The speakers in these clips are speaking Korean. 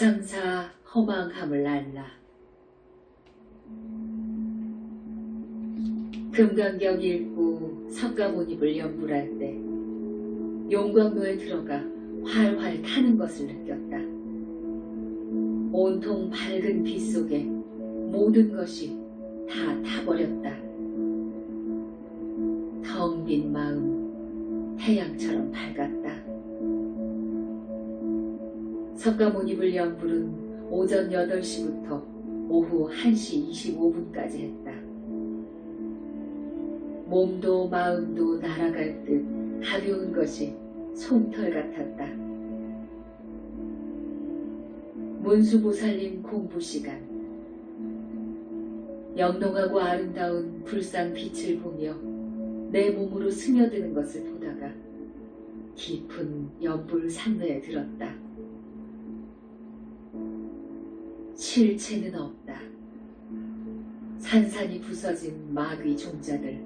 세상사 허망함을 알라. 금강경 읽고 석가모니를 연불할 때 용광로에 들어가 활활 타는 것을 느꼈다. 온통 밝은 빛 속에 모든 것이 다 타버렸다. 텅 빈 마음 태양처럼 밝았다. 석가모니를 연불은 오전 8시부터 오후 1시 25분까지 했다. 몸도 마음도 날아갈 듯 가벼운 것이 솜털 같았다. 문수보살님 공부 시간. 영롱하고 아름다운 불상 빛을 보며 내 몸으로 스며드는 것을 보다가 깊은 연불 산매에 들었다. 실체는 없다. 산산이 부서진 마귀 종자들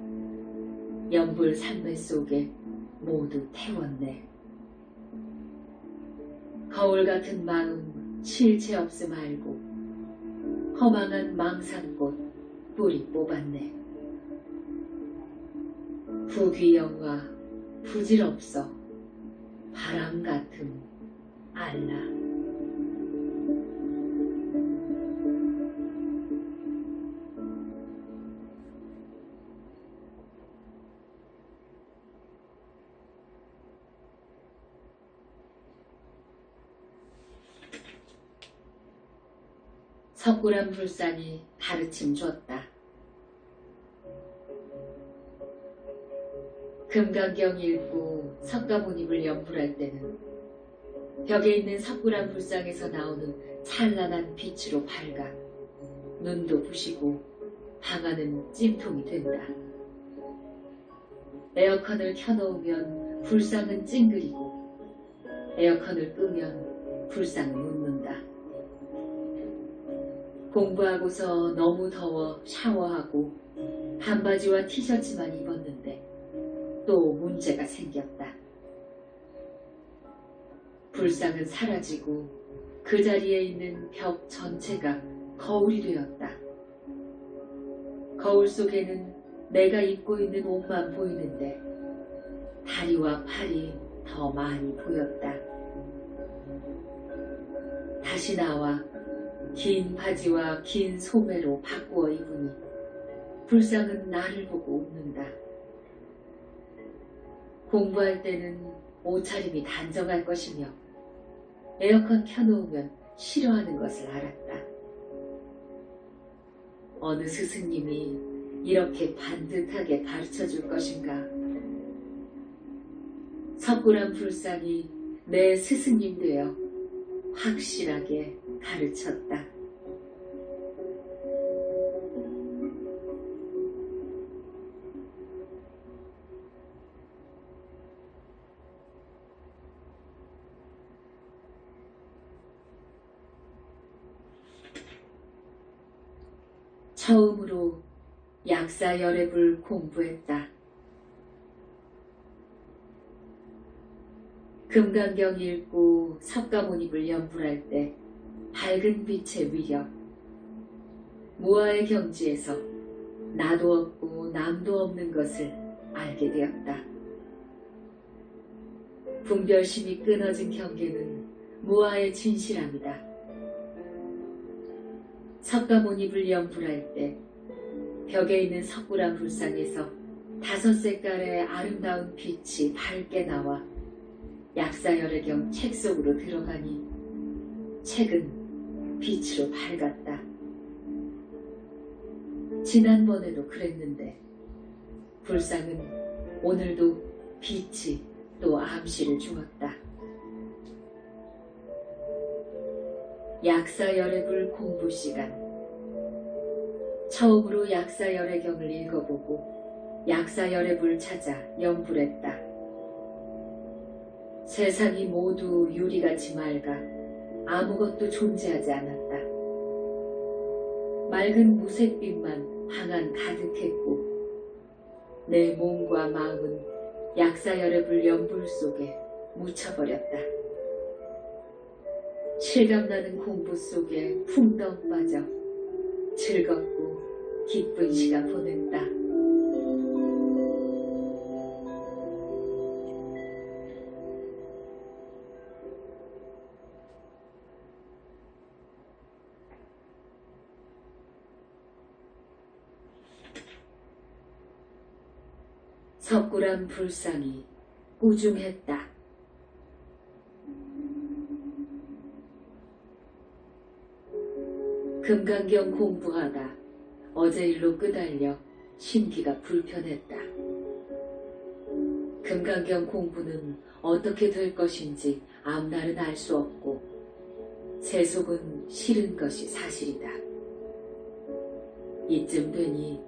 연불 산매 속에 모두 태웠네. 거울 같은 마음 실체 없음 알고 허망한 망상꽃 뿌리 뽑았네. 부귀영화 부질없어 바람 같음 알라. 석굴암 불상이 가르침 줬다. 금강경 읽고 석가모니를 연불할 때는 벽에 있는 석굴암 불상에서 나오는 찬란한 빛으로 밝아 눈도 부시고 방 안은 찜통이 된다. 에어컨을 켜놓으면 불상은 찡그리고 에어컨을 끄면 불상은 웃는다. 공부하고서 너무 더워 샤워하고 반바지와 티셔츠만 입었는데 또 문제가 생겼다. 불상은 사라지고 그 자리에 있는 벽 전체가 거울이 되었다. 거울 속에는 내가 입고 있는 옷만 보이는데 다리와 팔이 더 많이 보였다. 다시 나와 긴 바지와 긴 소매로 바꾸어 입으니 불상은 나를 보고 웃는다. 공부할 때는 옷차림이 단정할 것이며 에어컨 켜놓으면 싫어하는 것을 알았다. 어느 스승님이 이렇게 반듯하게 가르쳐줄 것인가. 석굴암 불상이 내 스승님 되어 확실하게 가르쳤다. 처음으로 약사열애불 공부했다. 금강경 읽고 석가모니를 연불할 때 밝은 빛의 위력, 무아의 경지에서 나도 없고 남도 없는 것을 알게 되었다. 분별심이 끊어진 경계는 무아의 진실함이다. 석가모니를 연불할 때 벽에 있는 석굴암 불상에서 5색깔의 아름다운 빛이 밝게 나와 약사열애경 책 속으로 들어가니 책은 빛으로 밝았다. 지난번에도 그랬는데 불상은 오늘도 빛이 또 암시를 주었다. 약사열애불 공부 시간. 처음으로 약사열애경을 읽어보고 약사열애불 찾아 연불했다. 세상이 모두 유리같이 맑아 아무것도 존재하지 않았다. 맑은 무색빛만 방 안 가득했고 내 몸과 마음은 약사열애불 연불 속에 묻혀버렸다. 실감나는 공부 속에 풍덩 빠져 즐겁고 기쁜 시간 보냈다. 석굴암 불상이 꾸중했다. 금강경 공부하다 어제 일로 끄달려 심기가 불편했다. 금강경 공부는 어떻게 될 것인지 앞날은 알 수 없고 세속은 싫은 것이 사실이다. 이쯤 되니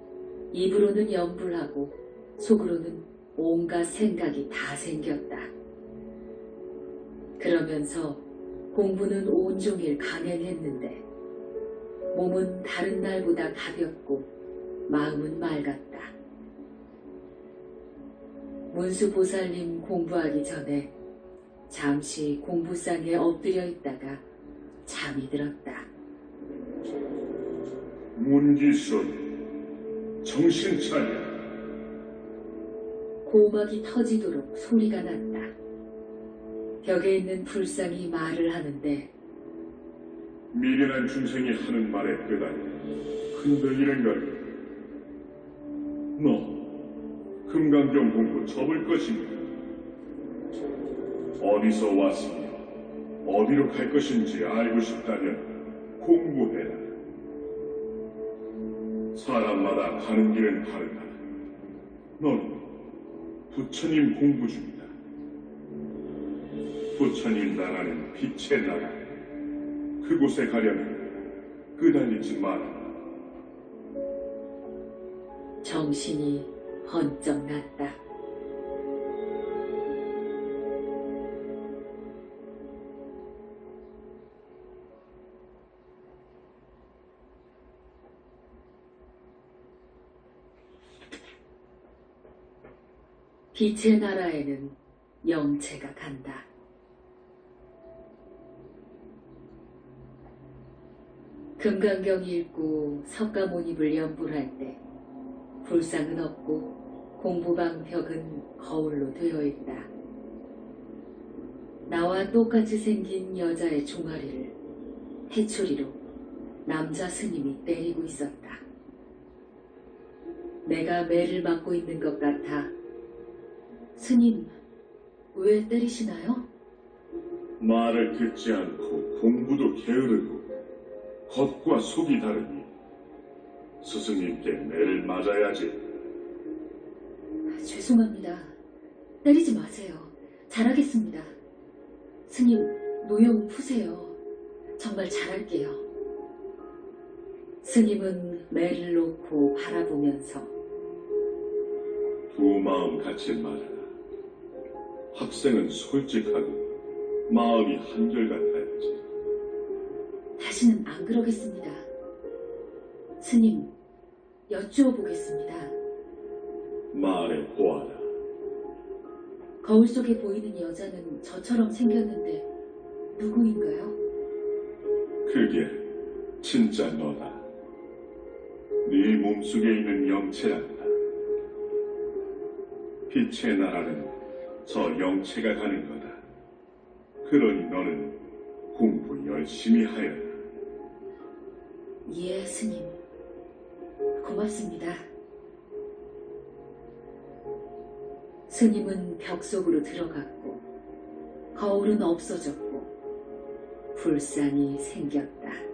입으로는 염불하고 속으로는 온갖 생각이 다 생겼다. 그러면서 공부는 온종일 강행했는데 몸은 다른 날보다 가볍고 마음은 맑았다. 문수보살님 공부하기 전에 잠시 공부상에 엎드려 있다가 잠이 들었다. 문기순, 정신 차려. 고막이 터지도록 소리가 났다. 벽에 있는 불상이 말을 하는데 미련한 중생이 하는 말에 끄달려 흔들리는 거야. 너 금강경 공부 접을 것인가? 어디서 왔으며 어디로 갈 것인지 알고 싶다면 공부해라. 사람마다 가는 길은 다르다. 넌 부처님 공부 중이다. 부처님 나라는 빛의 나라. 그곳에 가려면 끄달리지 마라. 정신이 번쩍 났다. 빛의 나라에는 영체가 간다. 금강경 읽고 석가모니불 연불할 때 불상은 없고 공부방 벽은 거울로 되어 있다. 나와 똑같이 생긴 여자의 종아리를 해초리로 남자 스님이 때리고 있었다. 내가 매를 맞고 있는 것 같아 스님, 왜 때리시나요? 말을 듣지 않고 공부도 게으르고 겉과 속이 다르니 스승님께 매를 맞아야지. 죄송합니다. 때리지 마세요. 잘하겠습니다. 스님, 노여움 푸세요. 정말 잘할게요. 스님은 매를 놓고 바라보면서 두 마음 같이 말하라. 학생은 솔직하고 마음이 한결같아야지. 다시는 안 그러겠습니다. 스님, 여쭈어 보겠습니다. 말해 보아라. 거울 속에 보이는 여자는 저처럼 생겼는데 누구인가요? 그게 진짜 너다. 네 몸속에 있는 영체란다. 빛의 나라는 저 영체가 가는 거다. 그러니 너는 공부 열심히 하여라. 예, 스님. 고맙습니다. 스님은 벽 속으로 들어갔고 거울은 없어졌고 불상이 생겼다.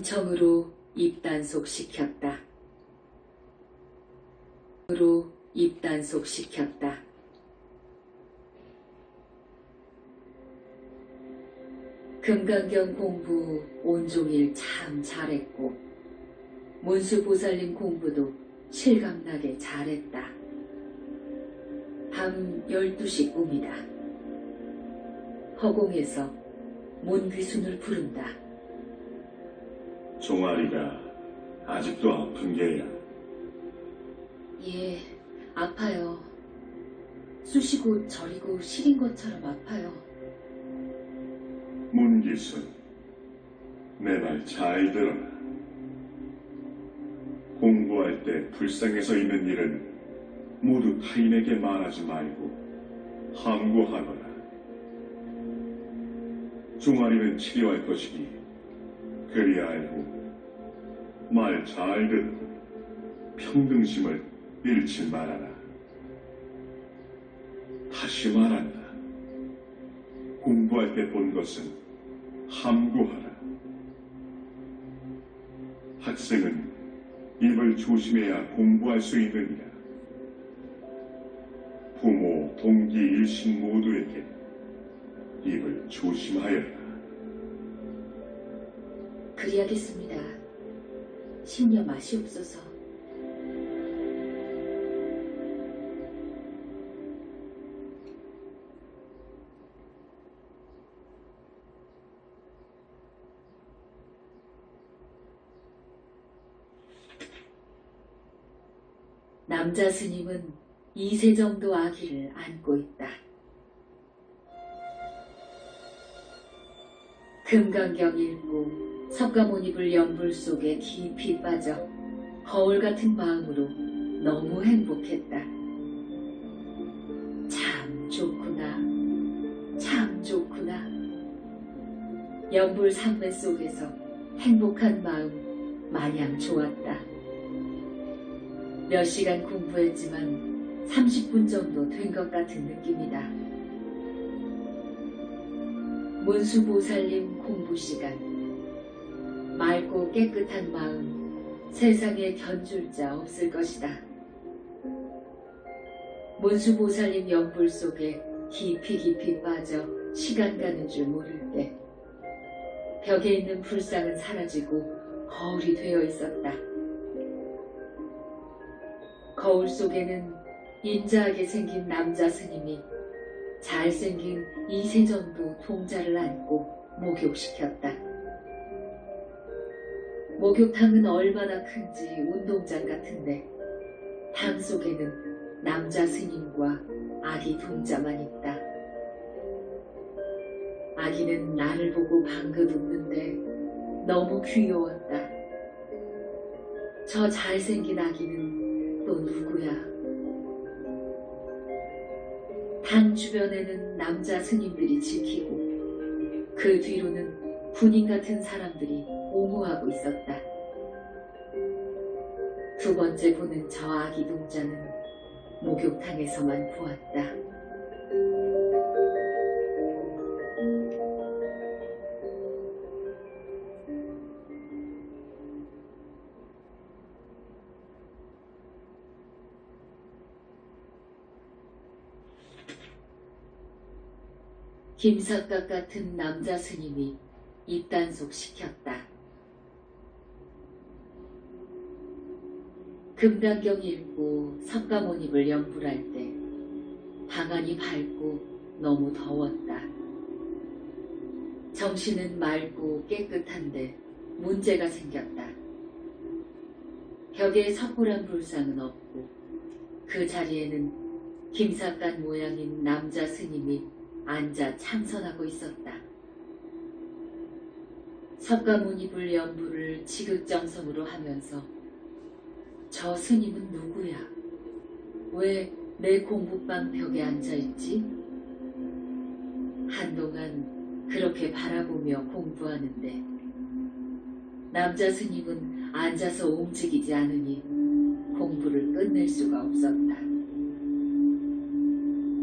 정으로 입단속 시켰다. 으로 입단속 시켰다. 금강경 공부 온종일 참 잘했고 문수보살님 공부도 실감나게 잘했다. 밤 12시 꿈이다. 허공에서 문귀순을 부른다. 종아리가 아직도 아픈 게야. 예, 아파요. 쑤시고 저리고 시린 것처럼 아파요. 문기순, 내 말 잘 들어라. 공부할 때 불쌍해서 있는 일은 모두 타인에게 말하지 말고 함구하거라. 종아리는 치료할 것이니 그리 알고 말 잘 듣고 평등심을 잃지 말아라. 다시 말한다. 공부할 때 본 것은 함구하라. 학생은 입을 조심해야 공부할 수 있느니라. 부모, 동기, 일신 모두에게 입을 조심하여라. 그리하겠습니다. 심려 마시옵소서. 남자 스님은 2세 정도 아기를 안고 있다. 금강경 읽고 석가모니불 연불 속에 깊이 빠져 거울 같은 마음으로 너무 행복했다. 참 좋구나. 참 좋구나. 연불 삼매 속에서 행복한 마음 마냥 좋았다. 몇 시간 공부했지만 30분 정도 된 것 같은 느낌이다. 문수보살님 공부 시간. 맑고 깨끗한 마음, 세상에 견줄 자 없을 것이다. 문수보살님 연불 속에 깊이 빠져 시간 가는 줄 모를 때 벽에 있는 불상은 사라지고 거울이 되어 있었다. 거울 속에는 인자하게 생긴 남자 스님이 잘생긴 2세 정도 동자를 안고 목욕시켰다. 목욕탕은 얼마나 큰지 운동장 같은데 탕 속에는 남자 스님과 아기 동자만 있다. 아기는 나를 보고 방긋 웃는데 너무 귀여웠다. 저 잘생긴 아기는 또 누구야? 당 주변에는 남자 스님들이 지키고 그 뒤로는 군인 같은 사람들이 옹호하고 있었다. 두 번째 보는 저 아기 동자는 목욕탕에서만 보았다. 김삿갓 같은 남자 스님이 입단속 시켰다. 금강경 읽고 석가모니불 연불할 때 방안이 밝고 너무 더웠다. 정신은 맑고 깨끗한데 문제가 생겼다. 벽에 석굴한 불상은 없고 그 자리에는 김삿갓 모양인 남자 스님이 앉아 참선하고 있었다. 석가모니불 연불을 지극정성으로 하면서 저 스님은 누구야? 왜 내 공부방 벽에 앉아있지? 한동안 그렇게 바라보며 공부하는데 남자 스님은 앉아서 움직이지 않으니 공부를 끝낼 수가 없었다.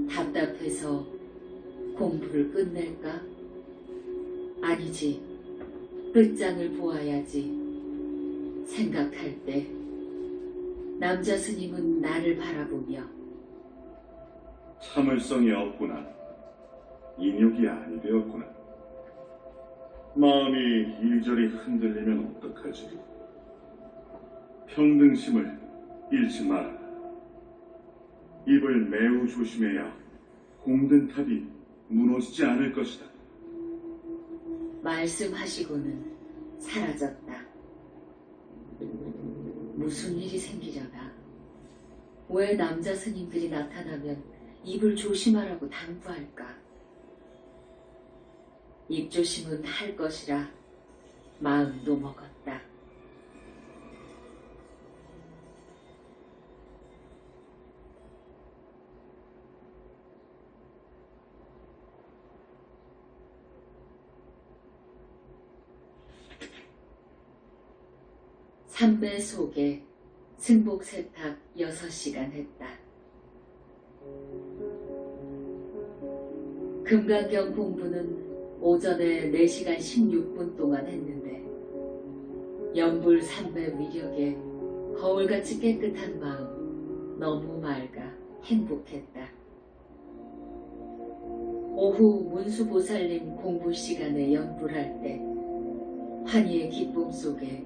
답답해서 공부를 끝낼까? 아니지. 끝장을 보아야지. 생각할 때 남자 스님은 나를 바라보며 참을성이 없구나. 인욕이 아니 되었구나. 마음이 이리저리 흔들리면 어떡하지? 평등심을 잃지 마라. 입을 매우 조심해야 공든탑이 무너지지 않을 것이다. 말씀하시고는 사라졌다. 무슨 일이 생기려나? 왜 남자 스님들이 나타나면 입을 조심하라고 당부할까? 입조심은 할 것이라 마음도 먹었다. 삼배 속에 승복 세탁 6시간 했다. 금강경 공부는 오전에 4시간 16분 동안 했는데 연불 삼배 위력에 거울같이 깨끗한 마음 너무 맑아 행복했다. 오후 문수보살님 공부 시간에 연불할 때 환희의 기쁨 속에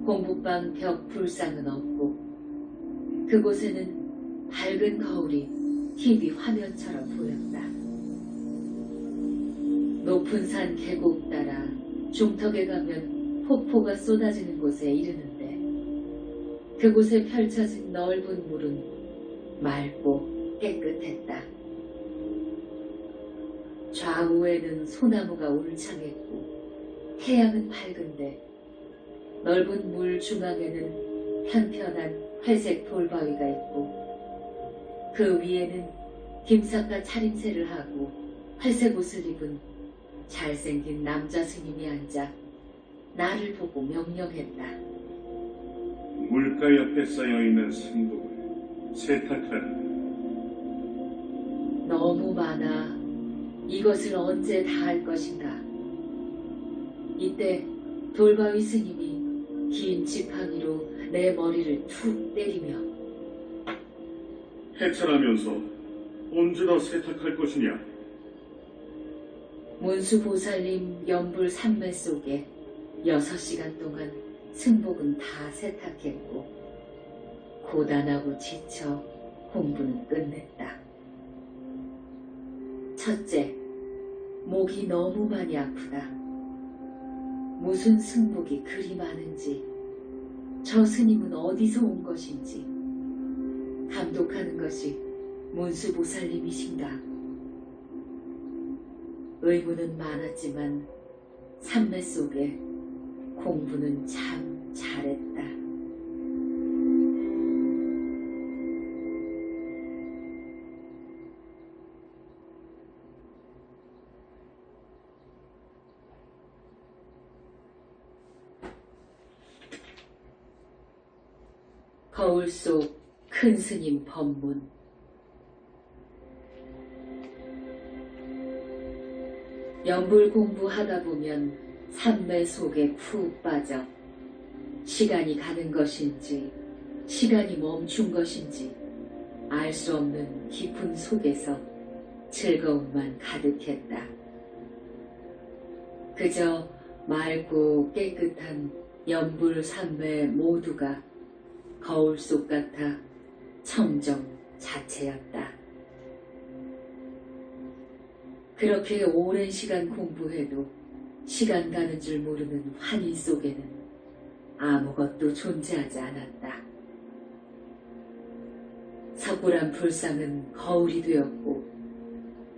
공부방 벽 불상은 없고 그곳에는 밝은 거울이 TV 화면처럼 보였다. 높은 산 계곡 따라 중턱에 가면 폭포가 쏟아지는 곳에 이르는데 그곳에 펼쳐진 넓은 물은 맑고 깨끗했다. 좌우에는 소나무가 울창했고 태양은 밝은데 넓은 물 중앙에는 편편한 회색 돌바위가 있고 그 위에는 김삿갓 차림새를 하고 회색 옷을 입은 잘생긴 남자 스님이 앉아 나를 보고 명령했다. 물가 옆에 쌓여있는 승복을 세탁하라. 너무 많아. 이것을 언제 다 할 것인가. 이때 돌바위 스님이 긴 지팡이로 내 머리를 툭 때리며 해찰하면서 언제 다 세탁할 것이냐? 문수보살님 연불 삼매 속에 6시간 동안 승복은 다 세탁했고 고단하고 지쳐 공부는 끝냈다. 첫째, 목이 너무 많이 아프다. 무슨 승복이 그리 많은지, 저 스님은 어디서 온 것인지, 감독하는 것이 문수보살님이신가? 의문은 많았지만 삼매 속에 공부는 참 잘했다. 거울 속 큰 스님 법문. 연불 공부하다 보면 삼매 속에 푹 빠져 시간이 가는 것인지 시간이 멈춘 것인지 알 수 없는 깊은 속에서 즐거움만 가득했다. 그저 맑고 깨끗한 연불 삼매 모두가 거울 속 같아 청정 자체였다. 그렇게 오랜 시간 공부해도 시간 가는 줄 모르는 환희 속에는 아무것도 존재하지 않았다. 석굴암 불상은 거울이 되었고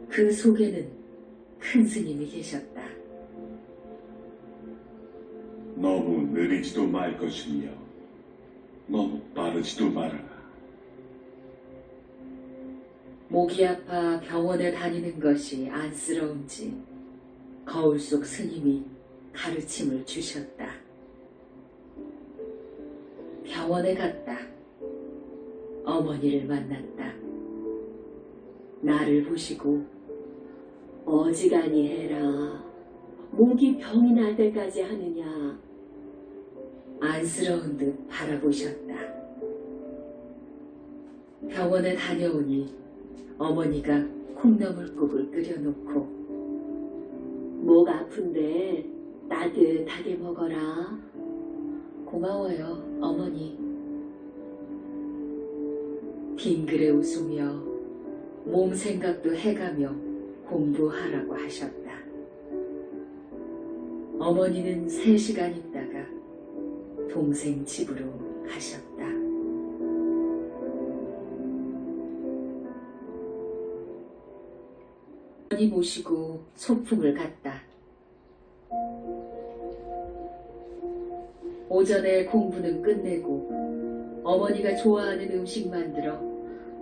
그 속에는 큰 스님이 계셨다. 너무 느리지도 말 것이며 너무 빠르지도 말아라. 목이 아파 병원에 다니는 것이 안쓰러운지 거울 속 스님이 가르침을 주셨다. 병원에 갔다. 어머니를 만났다. 나를 보시고 어지간히 해라. 목이 병이 날 때까지 하느냐. 안쓰러운 듯 바라보셨다. 병원에 다녀오니 어머니가 콩나물국을 끓여놓고 목 아픈데 따뜻하게 먹어라. 고마워요, 어머니. 빙그레 웃으며 몸 생각도 해가며 공부하라고 하셨다. 어머니는 3시간 있다가 동생 집으로 하셨다. 어머니 모시고 소풍을 갔다. 오전에 공부는 끝내고 어머니가 좋아하는 음식 만들어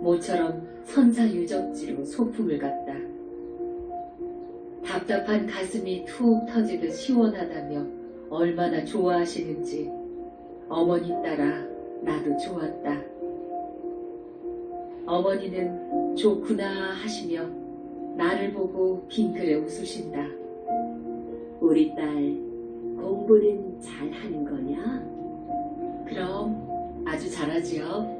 모처럼 선사유적지로 소풍을 갔다. 답답한 가슴이 툭 터지듯 시원하다며 얼마나 좋아하시는지 어머니 따라 나도 좋았다. 어머니는 좋구나 하시며 나를 보고 빙그레 웃으신다. 우리 딸 공부는 잘하는 거냐? 그럼 아주 잘하지요.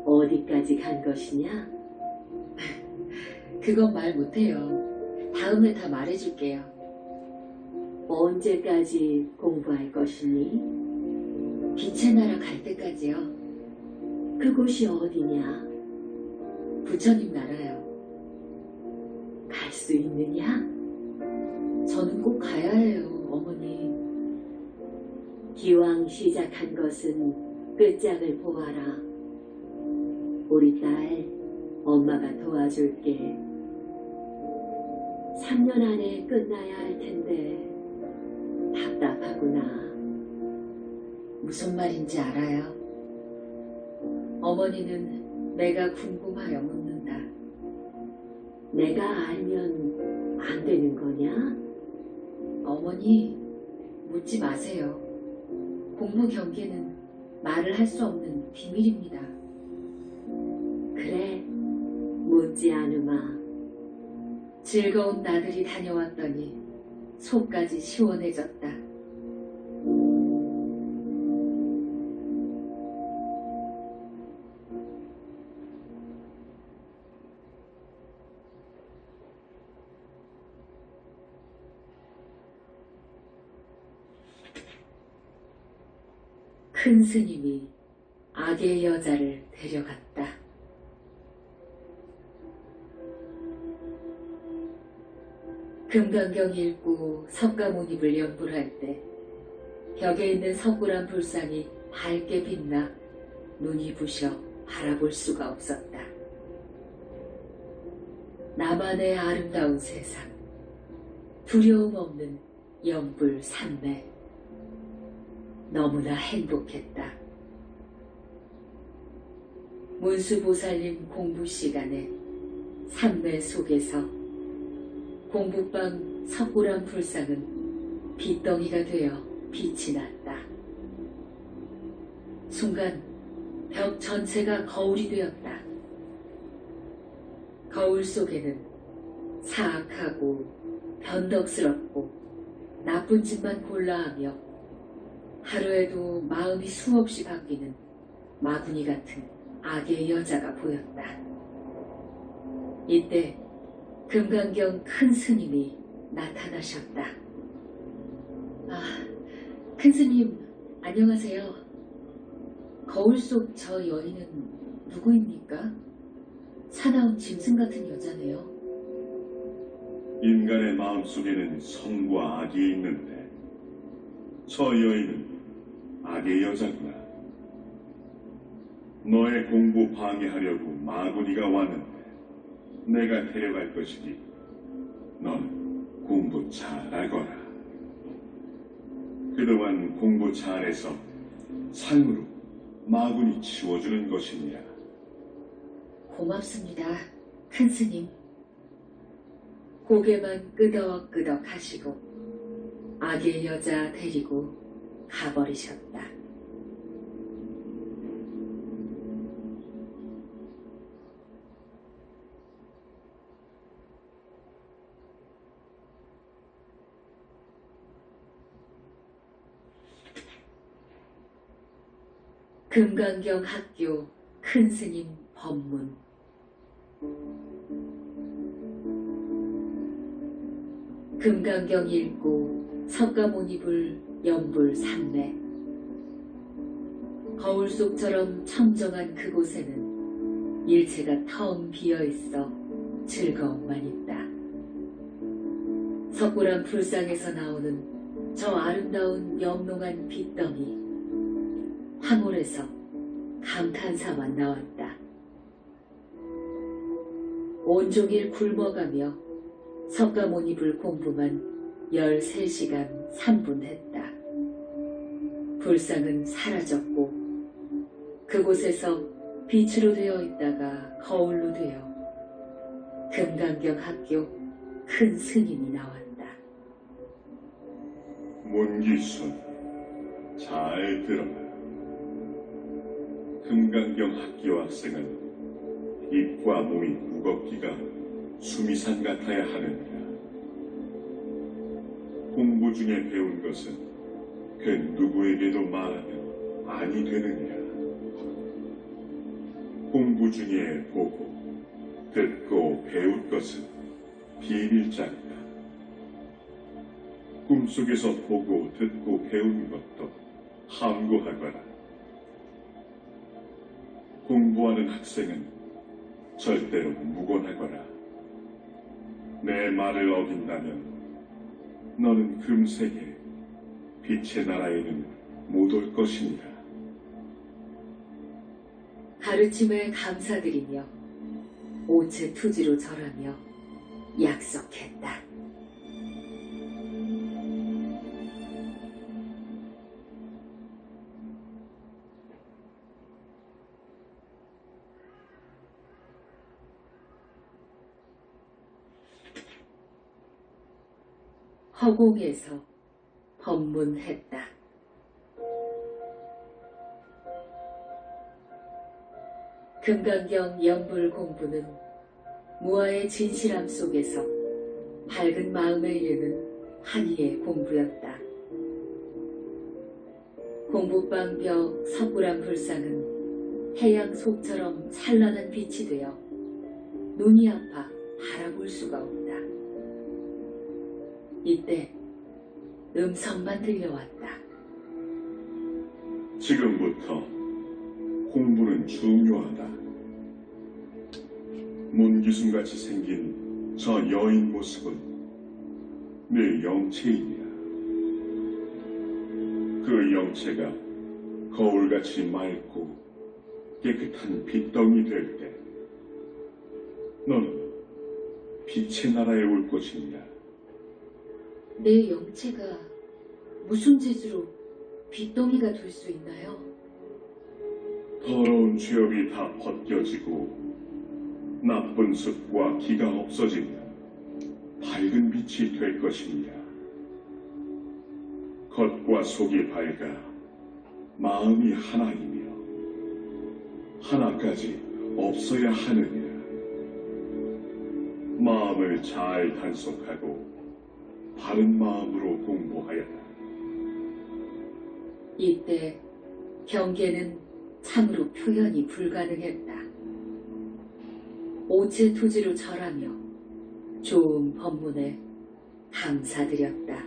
어디까지 간 것이냐? 그건 말 못해요. 다음에 다 말해줄게요. 언제까지 공부할 것이니? 빛의 나라 갈 때까지요. 그곳이 어디냐? 부처님 나라요. 갈 수 있느냐? 저는 꼭 가야 해요, 어머니. 기왕 시작한 것은 끝장을 보아라. 우리 딸, 엄마가 도와줄게. 3년 안에 끝나야 할 텐데 답답하구나. 무슨 말인지 알아요? 어머니는 내가 궁금하여 묻는다. 내가 알면 안 되는 거냐? 어머니, 묻지 마세요. 공부 경계는 말을 할 수 없는 비밀입니다. 그래, 묻지 않으마. 즐거운 나들이 다녀왔더니 속까지 시원해졌다. 큰 스님이 악의 여자를 데려갔다. 금강경 읽고 석가모니불 연불 할 때 벽에 있는 석굴암 불상이 밝게 빛나 눈이 부셔 바라볼 수가 없었다. 나만의 아름다운 세상, 두려움 없는 연불 삼매. 너무나 행복했다. 문수보살님 공부 시간에 삼매 속에서 공부방 석굴암 불상은 빛덩이가 되어 빛이 났다. 순간 벽 전체가 거울이 되었다. 거울 속에는 사악하고 변덕스럽고 나쁜 짓만 골라하며 하루에도 마음이 수없이 바뀌는 마구니 같은 악의 여자가 보였다. 이때 금강경 큰 스님이 나타나셨다. 아, 큰 스님, 안녕하세요. 거울 속 저 여인은 누구입니까? 사나운 짐승 같은 여자네요. 인간의 마음속에는 선과 악이 있는데 저 여인은 악의 여자구나. 너의 공부 방해하려고 마구니가 왔는데 내가 데려갈 것이니 너는 공부 잘하거라. 그동안 공부 잘해서 상으로 마구니 치워주는 것이니라. 고맙습니다, 큰 스님. 고개만 끄덕끄덕 하시고 악의 여자 데리고 가버리셨다. 금강경 학교 큰 스님 법문. 금강경 읽고 석가모니불 연불 삼매. 거울 속처럼 청정한 그곳에는 일체가 텅 비어있어 즐거움만 있다. 석굴암 불상에서 나오는 저 아름다운 영롱한 빛덩이. 황홀해서 감탄사만 나왔다. 온종일 굶어가며 석가모니불 공부만 13시간 3분 했다. 불상은 사라졌고 그곳에서 빛으로 되어 있다가 거울로 되어 금강경 학교 큰 스님이 나왔다. 문기순, 잘 들어라. 금강경 학교 학생은 입과 몸이 무겁기가 수미산 같아야 하느니라. 공부 중에 배운 것은 그 누구에게도 말하면 아니 되느니라. 공부 중에 보고 듣고 배울 것은 비밀장이다. 꿈속에서 보고 듣고 배우는 것도 함구하거라. 공부하는 학생은 절대로 무곤하거라. 내 말을 어긴다면 너는 금세게 빛의 나라에는 못 올 것이니라. 가르침에 감사드리며 오체 투지로 절하며 약속했다. 허공에서 법문했다. 금강경 연불 공부는 무아의 진실함 속에서 밝은 마음에 이르는 한이의 공부였다. 공부방 벽 석굴암 불상은 태양 속처럼 찬란한 빛이 되어 눈이 아파 바라볼 수가 없다. 이때 음성만 들려왔다. 지금부터 공부는 중요하다. 문기순같이 생긴 저 여인 모습은 내 영체이니라. 그 영체가 거울같이 맑고 깨끗한 빛덩이 될 때 너는 빛의 나라에 올 것이니라. 내 영체가 무슨 재주로 빛덩이가 될 수 있나요? 더러운 죄업이 다 벗겨지고 나쁜 습과 기가 없어지면 밝은 빛이 될 것이니라. 겉과 속이 밝아 마음이 하나이며 하나까지 없어야 하느니라. 마음을 잘 단속하고 바른 마음으로 공부하여라. 이때 경계는 참으로 표현이 불가능했다. 오체 투지로 절하며 좋은 법문에 감사드렸다.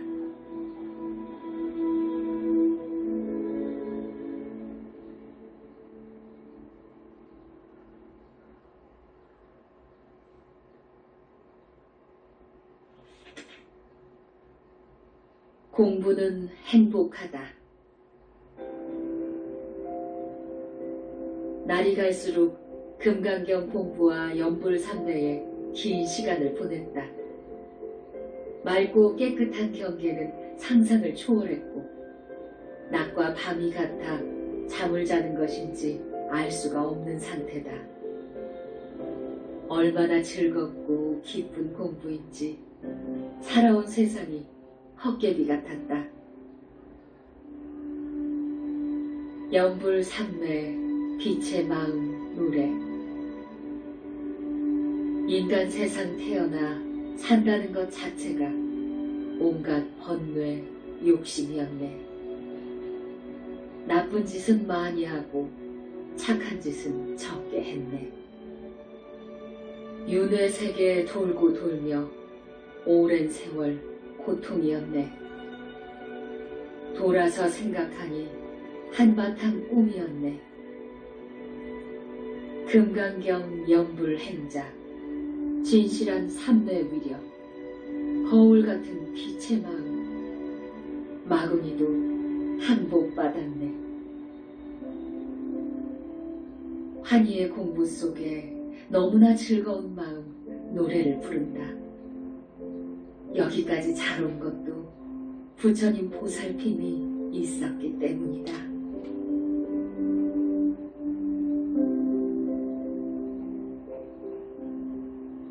공부는 행복하다. 날이 갈수록 금강경 공부와 연불 삼내에 긴 시간을 보냈다. 맑고 깨끗한 경계는 상상을 초월했고 낮과 밤이 같아 잠을 자는 것인지 알 수가 없는 상태다. 얼마나 즐겁고 기쁜 공부인지 살아온 세상이 헛개비 같았다. 연불 삼매 빛의 마음 노래. 인간 세상 태어나 산다는 것 자체가 온갖 번뇌, 욕심이었네. 나쁜 짓은 많이 하고 착한 짓은 적게 했네. 윤회 세계에 돌고 돌며 오랜 세월 고통이었네. 돌아서 생각하니 한바탕 꿈이었네. 금강경 연불 행자, 진실한 삼매 위력, 거울 같은 빛의 마음, 마구니도 항복받았네. 한이의 공부 속에 너무나 즐거운 마음 노래를 부른다. 여기까지 잘 온 것도 부처님 보살핌이 있었기 때문이다.